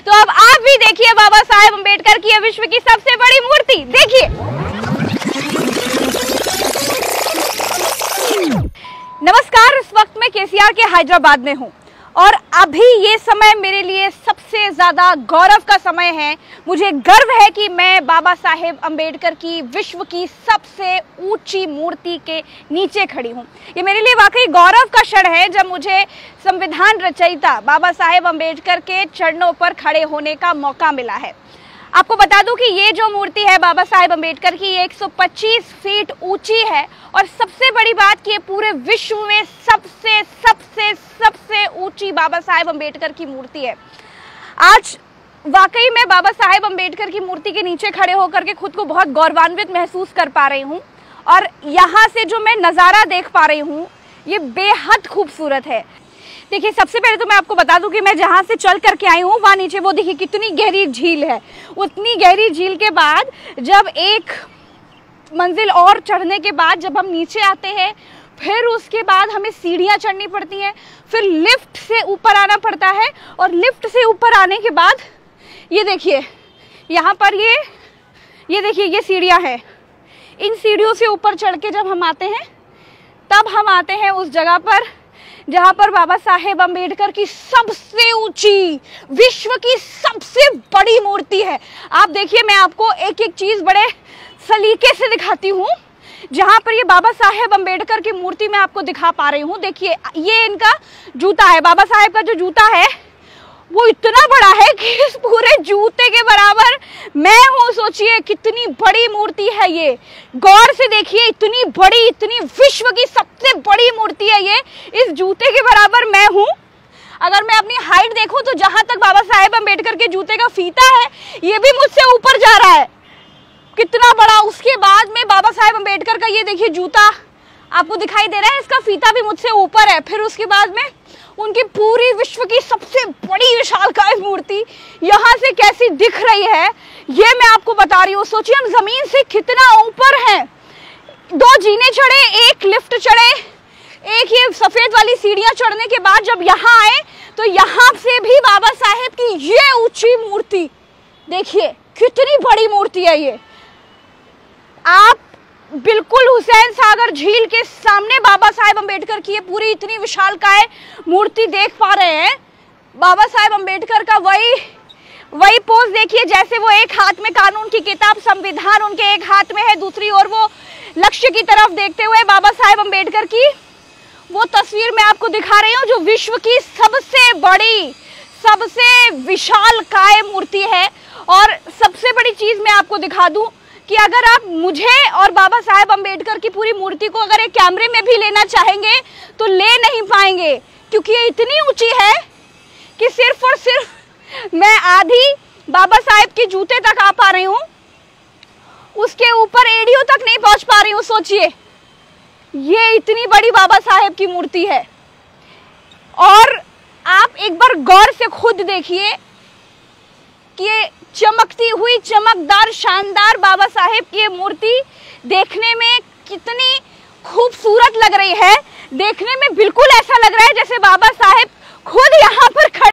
तो अब आप भी देखिए बाबा साहेब अम्बेडकर की विश्व की सबसे बड़ी मूर्ति। देखिए, नमस्कार, इस वक्त मैं केसीआर के हैदराबाद में हूँ और अभी ये समय मेरे लिए सबसे ज्यादा गौरव का समय है। मुझे गर्व है कि मैं बाबा साहेब अम्बेडकर की विश्व की सबसे ऊंची मूर्ति के नीचे खड़ी हूँ। ये मेरे लिए वाकई गौरव का क्षण है जब मुझे संविधान रचयिता बाबा साहेब अम्बेडकर के चरणों पर खड़े होने का मौका मिला है। आपको बता दूं कि ये जो मूर्ति है बाबा साहेब अम्बेडकर की, ये 125 फीट ऊंची है और सबसे बड़ी बात कि ये पूरे विश्व में सबसे सबसे सबसे ऊंची बाबा साहेब अम्बेडकर की मूर्ति है। आज वाकई मैं बाबा साहेब अम्बेडकर की मूर्ति के नीचे खड़े होकर के खुद को बहुत गौरवान्वित महसूस कर पा रही हूँ और यहाँ से जो मैं नज़ारा देख पा रही हूँ ये बेहद खूबसूरत है। देखिए, सबसे पहले तो मैं आपको बता दूं कि मैं जहां से चल करके आई हूं वहां नीचे वो देखिए कितनी गहरी झील है। उतनी गहरी झील के बाद जब एक मंजिल और चढ़ने के बाद जब हम नीचे आते हैं, फिर उसके बाद हमें सीढ़ियां चढ़नी पड़ती हैं, फिर लिफ्ट से ऊपर आना पड़ता है और लिफ्ट से ऊपर आने के बाद ये देखिए यहाँ पर ये देखिए ये सीढ़ियाँ हैं। इन सीढ़ियों से ऊपर चढ़ के जब हम आते हैं तब हम आते हैं उस जगह पर जहां पर बाबा साहेब अम्बेडकर की सबसे ऊंची, विश्व की सबसे बड़ी मूर्ति है। आप देखिए, मैं आपको एक एक चीज बड़े सलीके से दिखाती हूँ। जहां पर ये बाबा साहेब अम्बेडकर की मूर्ति मैं आपको दिखा पा रही हूँ। देखिए, ये इनका जूता है। बाबा साहेब का जो जूता है वो इतना बड़ा है कि इस पूरे जूते के बराबर मैं हूँ। सोचिए कितनी बड़ी मूर्ति है ये। गौर से देखिए, इतनी बड़ी, इतनी विश्व की सबसे बड़ी मूर्ति है ये। इस जूते के बराबर मैं हूँ। अगर मैं अपनी हाइट देखूं तो जहां तक बाबा साहेब अम्बेडकर के जूते का फीता है ये भी मुझसे ऊपर जा रहा है। कितना बड़ा। उसके बाद में बाबा साहेब अम्बेडकर का ये देखिए जूता आपको दिखाई दे रहा है, इसका फीता भी मुझसे ऊपर है। फिर उसके बाद में उनकी पूरी विश्व की सबसे बड़ी विशालकाय मूर्ति यहाँ से कैसी दिख रही है ये मैं आपको बता रही हूँ। सोचिए हम जमीन से कितना ऊपर हैं। 2 जीने चढ़े, 1 लिफ्ट चढ़े, 1 ये सफेद वाली सीढ़ियाँ चढ़ने के बाद जब यहाँ आए तो यहाँ से भी बाबा साहेब की ये ऊंची मूर्ति देखिए कितनी बड़ी मूर्ति है ये। आप बिल्कुल हुसैन सागर झील के सामने बाबा साहेब अम्बेडकर की ये पूरी इतनी विशालकाय मूर्ति देख पा रहे हैं। बाबा साहेब अम्बेडकर का वही पोज देखिए, जैसे वो एक हाथ में कानून की किताब संविधान उनके एक हाथ में है, दूसरी ओर वो लक्ष्य की तरफ देखते हुए बाबा साहेब अम्बेडकर की वो तस्वीर मैं आपको दिखा रही हूँ जो विश्व की सबसे बड़ी, सबसे विशालकाय मूर्ति है। और सबसे बड़ी चीज मैं आपको दिखा दूं कि अगर आप मुझे और बाबा साहेब अम्बेडकर की पूरी मूर्ति को अगर एक कैमरे में भी लेना चाहेंगे तो ले नहीं पाएंगे, क्योंकि ये इतनी ऊंची है कि सिर्फ और सिर्फ मैं आधी बाबा साहेब के जूते तक आ पा रही हूँ, उसके ऊपर एड़ियों तक नहीं पहुंच पा रही हूँ। सोचिए, ये इतनी बड़ी बाबा साहेब की मूर्ति है। और आप एक बार गौर से खुद देखिए कि ये चमकती हुई, चमकदार, शानदार बाबा साहेब की ये मूर्ति देखने में कितनी खूबसूरत लग रही है। देखने में बिल्कुल ऐसा लग रहा है जैसे बाबा साहेब खुद यहाँ पर खड़े